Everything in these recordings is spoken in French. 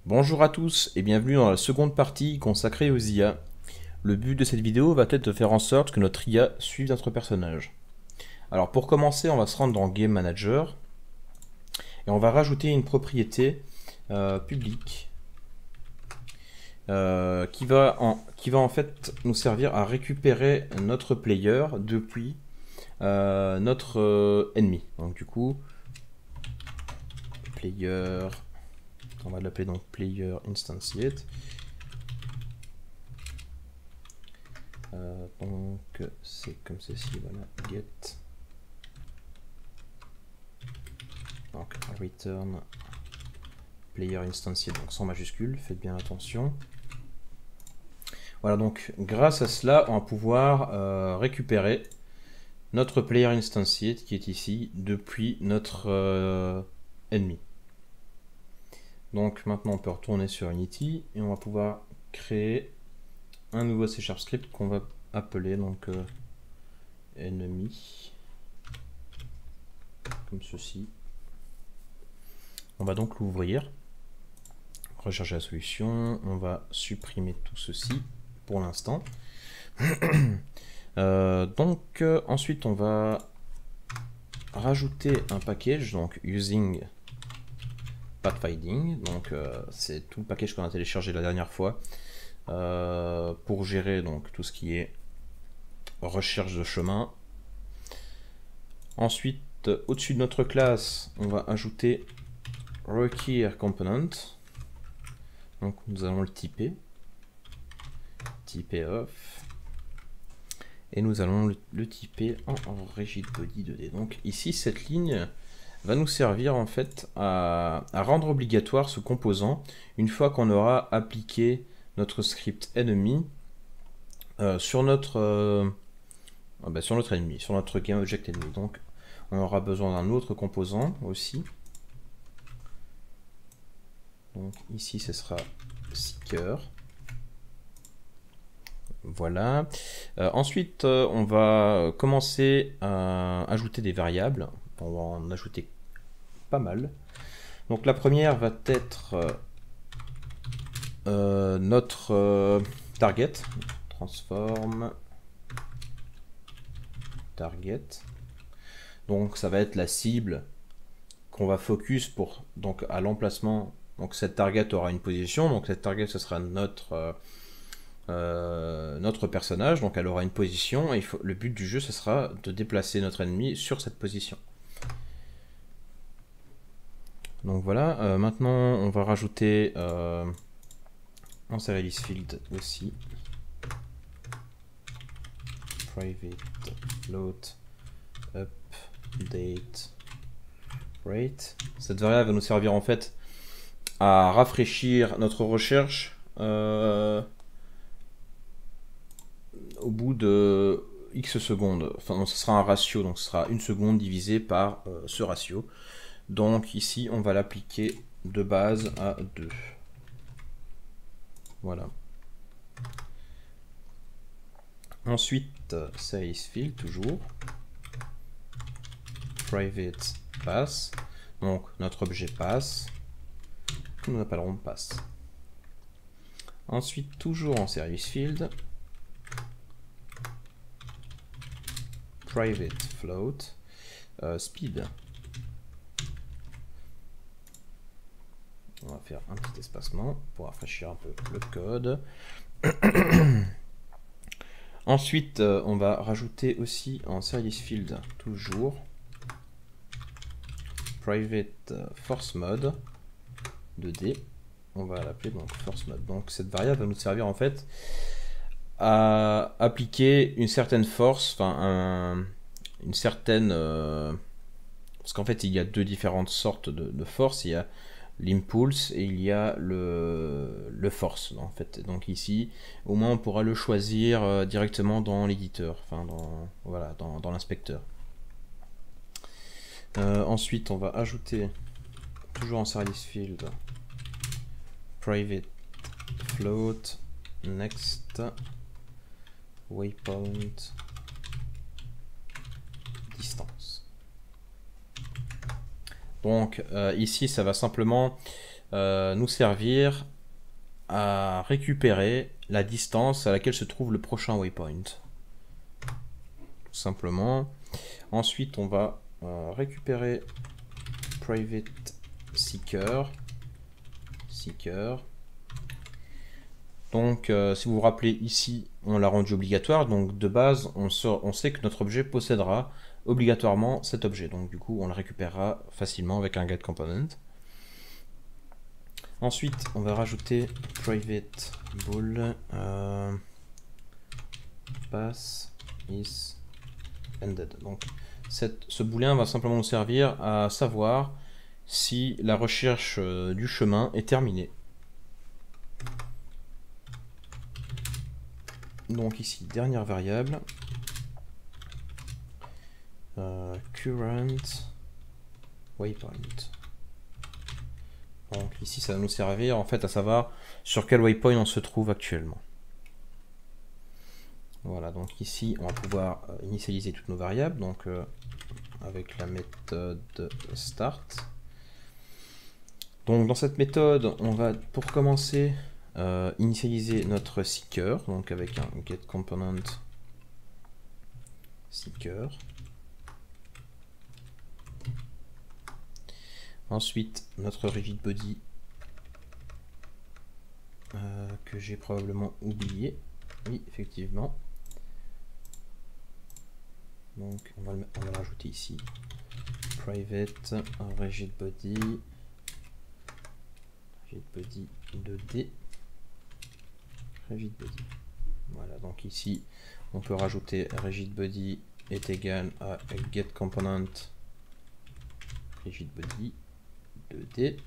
Bonjour à tous et bienvenue dans la seconde partie consacrée aux IA. Le but de cette vidéo va être de faire en sorte que notre IA suive notre personnage. Alors pour commencer, on va se rendre dans Game Manager et on va rajouter une propriété publique qui va en fait nous servir à récupérer notre player depuis notre ennemi. Donc du coup, player, on va l'appeler donc player instantiate. Donc c'est comme ceci, voilà, get, donc return player instantiate, donc sans majuscule, faites bien attention. Voilà, donc grâce à cela, on va pouvoir récupérer notre player instantiate qui est ici depuis notre ennemi. Donc maintenant on peut retourner sur Unity et on va pouvoir créer un nouveau C# script qu'on va appeler donc ennemi, comme ceci. On va donc l'ouvrir, rechercher la solution, on va supprimer tout ceci pour l'instant. Ensuite on va rajouter un package, donc using pathfinding, donc c'est tout le package qu'on a téléchargé la dernière fois pour gérer donc tout ce qui est recherche de chemin. Ensuite, au-dessus de notre classe, on va ajouter require component. Donc nous allons le typer off, et nous allons le typer en rigid body 2D. Donc ici, cette ligne va nous servir en fait à rendre obligatoire ce composant une fois qu'on aura appliqué notre script ennemi sur notre ennemi, sur notre GameObject ennemi. Donc on aura besoin d'un autre composant aussi. Donc ici ce sera seeker. Voilà. Ensuite on va commencer à ajouter des variables. On va en ajouter pas mal. Donc la première va être notre target. Transform target. Donc ça va être la cible qu'on va focus pour donc à l'emplacement. Donc cette target aura une position. Donc cette target ce sera notre personnage. Donc elle aura une position et le but du jeu ce sera de déplacer notre ennemi sur cette position. Donc voilà, maintenant on va rajouter en serialize field aussi private float update rate. Cette variable va nous servir en fait à rafraîchir notre recherche au bout de X secondes. Enfin, ce sera un ratio, donc ce sera une seconde divisé par ce ratio. Donc ici, on va l'appliquer de base à 2. Voilà. Ensuite, size field, toujours. Private pass. Donc notre objet pass, que nous appellerons pass. Ensuite, toujours en service field, private float speed. On va faire un petit espacement pour rafraîchir un peu le code. Ensuite, on va rajouter aussi en service field toujours private force mode 2D. On va l'appeler donc force mode. Donc cette variable va nous servir en fait à appliquer une certaine force, enfin une certaine parce qu'en fait il y a deux différentes sortes de force. Il y a l'impulse et il y a le force en fait. Donc ici au moins on pourra le choisir directement dans l'éditeur, enfin dans l'inspecteur. Ensuite on va ajouter toujours en service field private float next waypoint distance. Donc ici ça va simplement nous servir à récupérer la distance à laquelle se trouve le prochain waypoint. Tout simplement. Ensuite, on va récupérer private seeker. Donc, si vous vous rappelez, ici, on l'a rendu obligatoire. Donc, de base, on sait que notre objet possédera obligatoirement cet objet. Donc, du coup, on le récupérera facilement avec un getComponent. Ensuite, on va rajouter private bool pass is ended. Donc, ce booléen va simplement nous servir à savoir si la recherche du chemin est terminée. Donc ici, dernière variable, current waypoint. Donc ici, ça va nous servir en fait à savoir sur quel waypoint on se trouve actuellement. Voilà, donc ici, on va pouvoir initialiser toutes nos variables, donc avec la méthode start. Donc dans cette méthode, on va pour commencer initialiser notre seeker, donc avec un getComponent seeker. Ensuite, notre rigidBody que j'ai probablement oublié. Oui, effectivement. Donc on va le rajouter ici. Private rigidBody 2D rigidBody. Voilà, donc ici on peut rajouter rigidBody est égal à getComponent rigidBody 2D.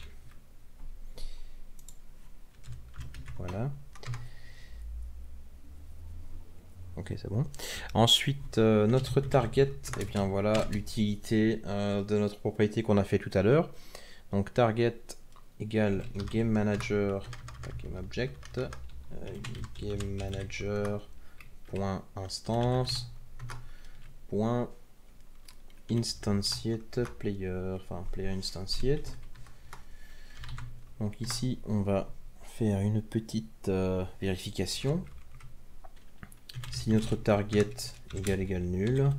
Voilà. Ok, c'est bon. Ensuite, notre target, et bien voilà l'utilité de notre propriété qu'on a fait tout à l'heure. Donc target égale GameManager, GameObject, GameManager.instance .instantiate player, enfin player instantiate. Donc ici, on va faire une petite vérification. Si notre target égale nul,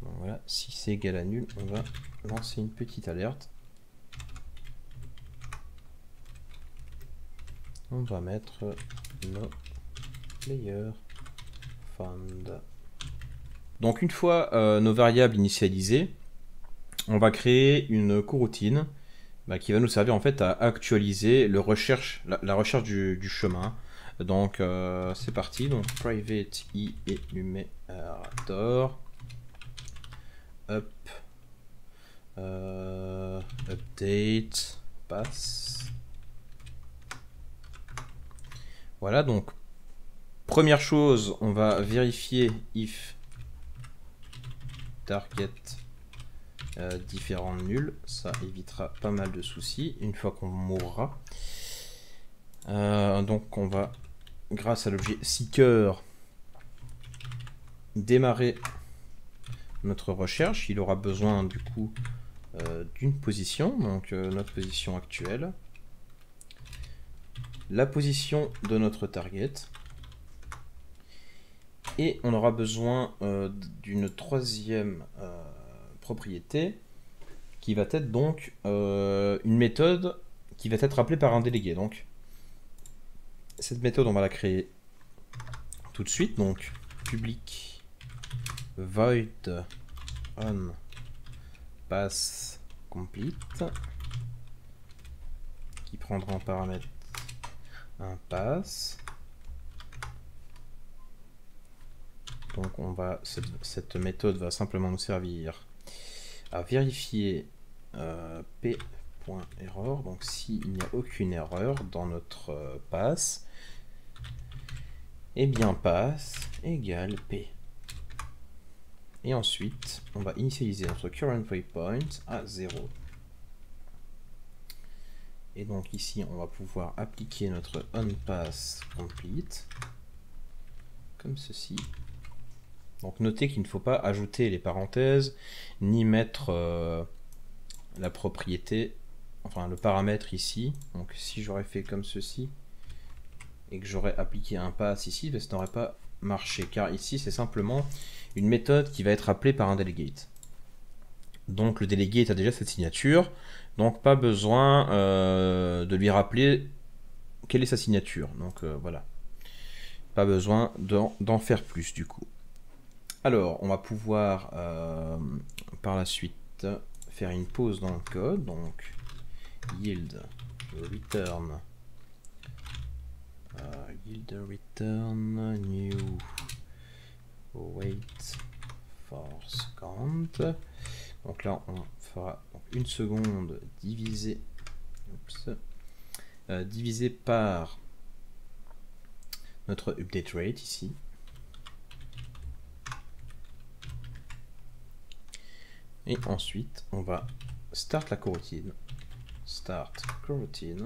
bon, voilà, si c'est égal à nul, on va lancer une petite alerte. On va mettre no player found. Donc une fois nos variables initialisées, on va créer une coroutine qui va nous servir en fait à actualiser la recherche du chemin. Donc c'est parti, donc private i enumerator up update pass. Voilà, donc première chose, on va vérifier if target différent de nul, ça évitera pas mal de soucis une fois qu'on mourra. Donc on va, grâce à l'objet seeker, démarrer notre recherche. Il aura besoin du coup d'une position, donc notre position actuelle, la position de notre target, et on aura besoin d'une troisième propriété qui va être donc une méthode qui va être appelée par un délégué. Donc cette méthode, on va la créer tout de suite. Donc public void on pass complete, qui prendra en paramètre un pass. Donc cette méthode va simplement nous servir à vérifier p.error, donc s'il n'y a aucune erreur dans notre pass, et bien pass égale p. Et ensuite, on va initialiser notre current waypoint à 0. Et donc ici, on va pouvoir appliquer notre onPass complete, comme ceci. Donc notez qu'il ne faut pas ajouter les parenthèses, ni mettre la propriété, enfin le paramètre ici. Donc si j'aurais fait comme ceci et que j'aurais appliqué un pass ici, ben, ça n'aurait pas marché, car ici c'est simplement une méthode qui va être appelée par un delegate. Donc le delegate a déjà cette signature, donc pas besoin de lui rappeler quelle est sa signature. Donc voilà, pas besoin d'en faire plus du coup. Alors on va pouvoir par la suite faire une pause dans le code, donc yield return new wait force count. Donc là on fera une seconde divisé par notre update rate ici. Et ensuite on va start la coroutine. Start coroutine.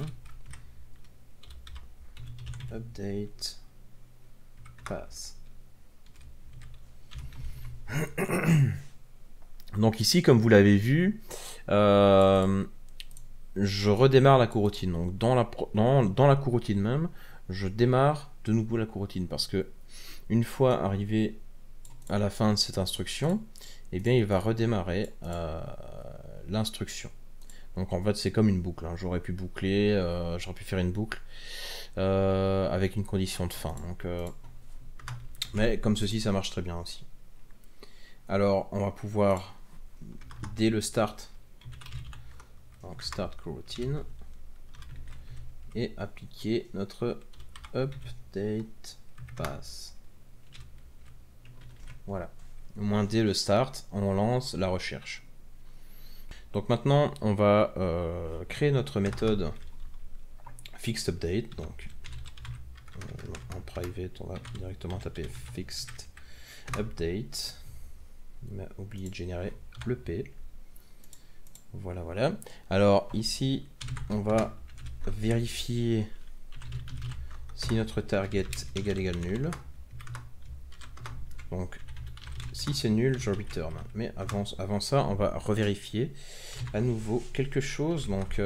Update pass. Donc ici, comme vous l'avez vu, je redémarre la coroutine. Donc dans la coroutine même, je démarre de nouveau la coroutine parce que une fois arrivé à la fin de cette instruction, eh bien il va redémarrer l'instruction. Donc en fait c'est comme une boucle, hein. J'aurais pu boucler, j'aurais pu faire une boucle avec une condition de fin. Donc, mais comme ceci ça marche très bien aussi. Alors on va pouvoir dès le start, donc start coroutine, et appliquer notre update pass. Voilà. Au moins dès le start, on lance la recherche. Donc maintenant, on va créer notre méthode fixed update. Donc en private, on va directement taper fixed update. On a oublié de générer le P. Voilà, voilà. Alors ici, on va vérifier si notre target égale nul. Donc si c'est nul, je return. Mais avant ça, on va revérifier à nouveau quelque chose. Donc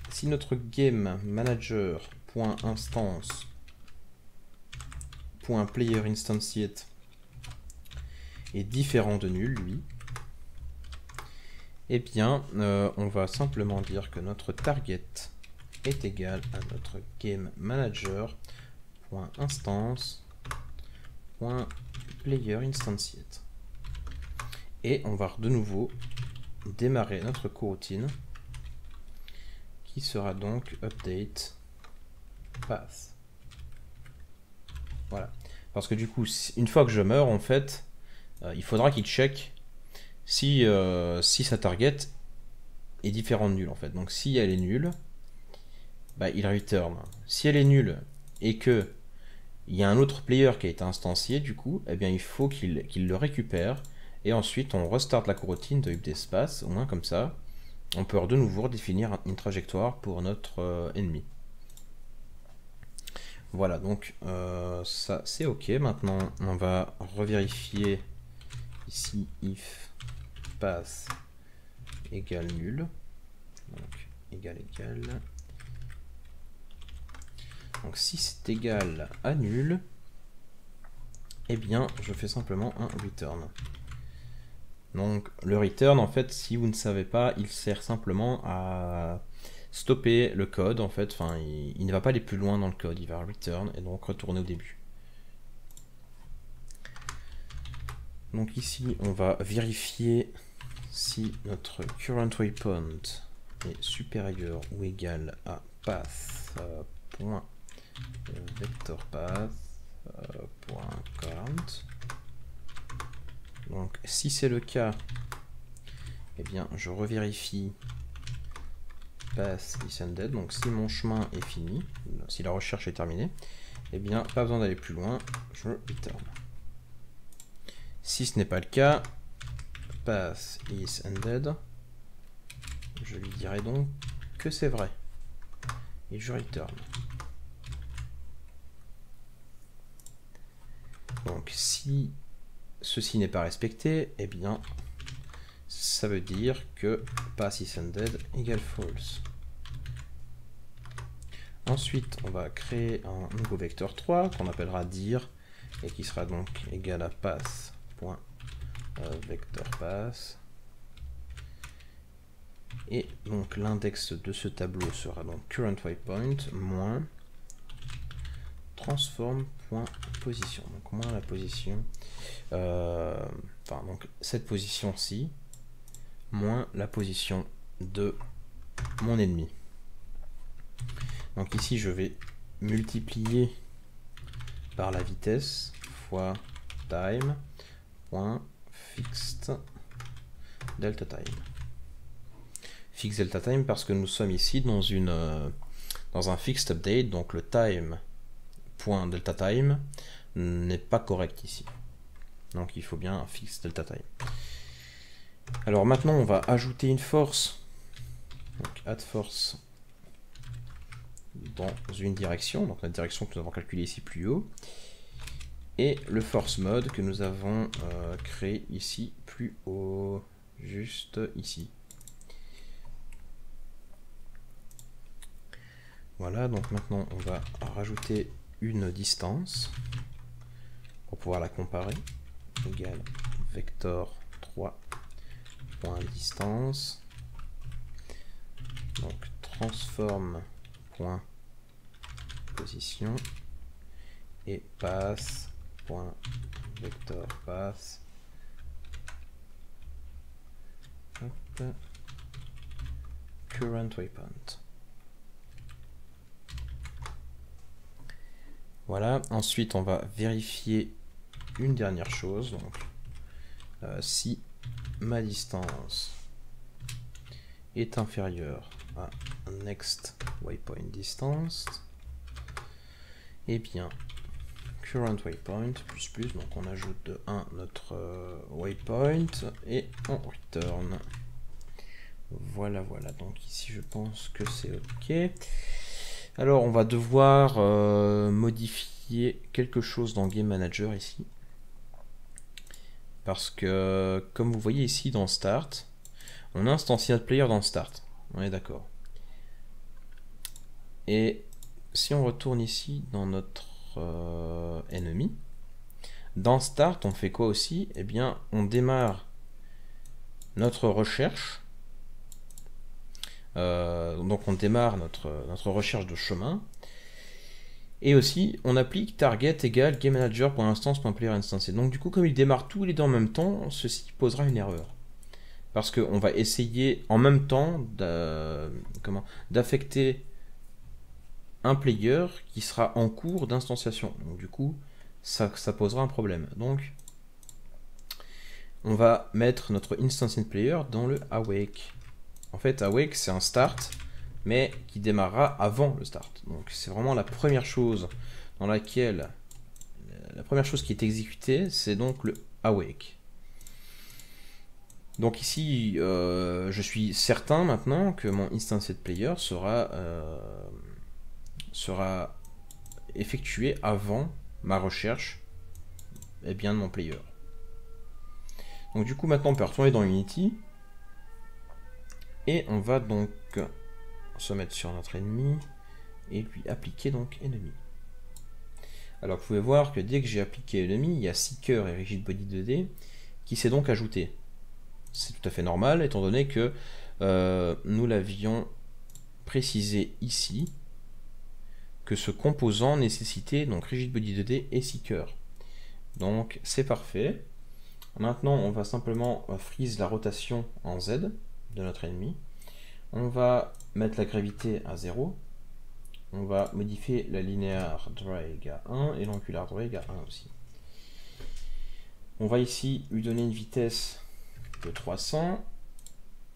si notre game manager.instance.player instantiate est différent de nul, lui, eh bien on va simplement dire que notre target est égal à notre game manager.instance.player instantiate. Et on va de nouveau démarrer notre coroutine qui sera donc update pass. Voilà. Parce que du coup, une fois que je meurs, en fait, il faudra qu'il check si sa target est différente de nulle, en fait. Donc si elle est nulle, bah, il return. Si elle est nulle et que il y a un autre player qui a été instancié, du coup, eh bien, il faut qu'il le récupère. Et ensuite, on restart la coroutine de update pass. Au moins, comme ça, on peut de nouveau définir une trajectoire pour notre ennemi. Voilà, donc ça c'est ok. Maintenant, on va revérifier ici if pass égale nul. Donc, égal. Donc, si c'est égal à nul, eh bien, je fais simplement un return. Donc, le return, en fait, si vous ne savez pas, il sert simplement à stopper le code. En fait, enfin, il ne va pas aller plus loin dans le code. Il va return et donc retourner au début. Donc ici, on va vérifier si notre current waypoint est supérieur ou égal à path.vectorpath.count. Donc si c'est le cas, eh bien je revérifie path is ended. Donc si mon chemin est fini, si la recherche est terminée, eh bien pas besoin d'aller plus loin, je return. Si ce n'est pas le cas, path is ended, je lui dirai donc que c'est vrai. Et je return. Donc si ceci n'est pas respecté, eh bien ça veut dire que passIsEnded égale false. Ensuite, on va créer un nouveau vecteur 3 qu'on appellera dir et qui sera donc égal à pass.vectorPass. Et donc l'index de ce tableau sera donc currentWaypoint moins transform.position. Donc moins la position, donc cette position-ci, moins la position de mon ennemi. Donc ici je vais multiplier par la vitesse fois time.fixed delta time. Fixed delta time parce que nous sommes ici dans un fixed update, donc le time.delta time n'est pas correct ici. Donc il faut bien un fixed delta time. Alors maintenant on va ajouter une force. Donc add force dans une direction, donc la direction que nous avons calculée ici plus haut, et le force mode que nous avons créé ici plus haut, juste ici. Voilà, donc maintenant on va rajouter une distance pour pouvoir la comparer, égale vector 3.distance, donc transform.position et pass.vectorPass currentWaypoint. Voilà, ensuite on va vérifier une dernière chose, donc si ma distance est inférieure à next waypoint distance, et bien currentWaypoint plus, donc on ajoute de 1 notre waypoint et on return. Voilà, donc ici je pense que c'est ok. Alors on va devoir modifier quelque chose dans Game Manager ici. Parce que comme vous voyez ici dans Start, on instancie notre player dans Start. On est d'accord. Et si on retourne ici dans notre ennemi, dans Start on fait quoi aussi? Eh bien on démarre notre recherche. Donc on démarre notre recherche de chemin. Et aussi, on applique target égale GameManager.instance.playerInstance. Donc du coup, comme il démarre tous les deux en même temps, ceci posera une erreur. Parce qu'on va essayer en même temps d'affecter un player qui sera en cours d'instanciation. Donc du coup, ça posera un problème. Donc, on va mettre notre InstanceInPlayer dans le awake. En fait, awake, c'est un start, mais qui démarrera avant le start. Donc c'est vraiment la première chose dans laquelle la première chose qui est exécutée, c'est donc le awake. Donc ici, je suis certain maintenant que mon InstanceInPlayer sera effectué avant ma recherche de mon player. Donc du coup maintenant on peut retourner dans Unity et on va donc se mettre sur notre ennemi et lui appliquer donc ennemi. Alors vous pouvez voir que dès que j'ai appliqué ennemi, il y a Seeker et RigidBody 2D qui s'est donc ajouté. C'est tout à fait normal étant donné que nous l'avions précisé ici que ce composant nécessitait donc RigidBody 2D et Seeker. Donc c'est parfait. Maintenant on va simplement freeze la rotation en Z de notre ennemi. On va mettre la gravité à 0. On va modifier la linéaire drag à 1 et l'angular drag à 1 aussi. On va ici lui donner une vitesse de 300.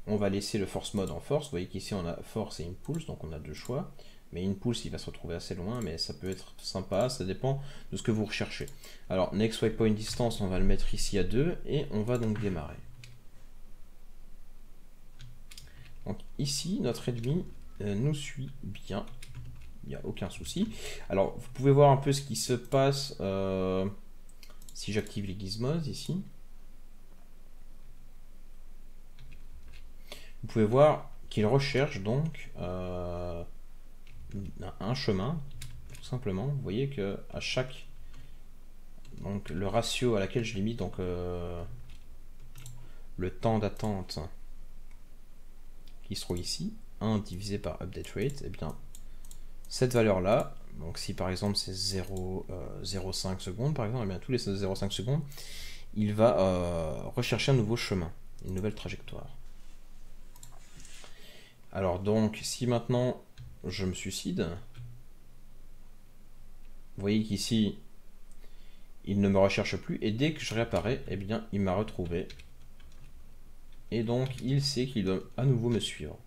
On va laisser le force mode en force. Vous voyez qu'ici on a force et impulse, donc on a deux choix. Mais impulse il va se retrouver assez loin, mais ça peut être sympa, ça dépend de ce que vous recherchez. Alors next waypoint distance, on va le mettre ici à 2 et on va donc démarrer. Donc ici, notre ennemi nous suit bien, il n'y a aucun souci. Alors, vous pouvez voir un peu ce qui se passe si j'active les gizmos ici. vous pouvez voir qu'il recherche donc un chemin, tout simplement. Vous voyez que à chaque, donc le ratio à laquelle je limite donc le temps d'attente qui se trouve ici, 1 divisé par update rate, et bien cette valeur là, donc si par exemple c'est 0,05 secondes par exemple, et bien tous les 0,5 secondes, il va rechercher un nouveau chemin, une nouvelle trajectoire. Alors donc si maintenant je me suicide, vous voyez qu'ici il ne me recherche plus, et dès que je réapparais, eh bien il m'a retrouvé, et donc il sait qu'il doit à nouveau me suivre.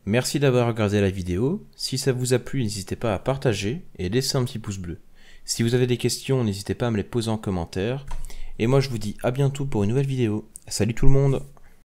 Merci d'avoir regardé la vidéo. Si ça vous a plu, n'hésitez pas à partager et laisser un petit pouce bleu. Si vous avez des questions, n'hésitez pas à me les poser en commentaire. Et moi je vous dis à bientôt pour une nouvelle vidéo. Salut tout le monde!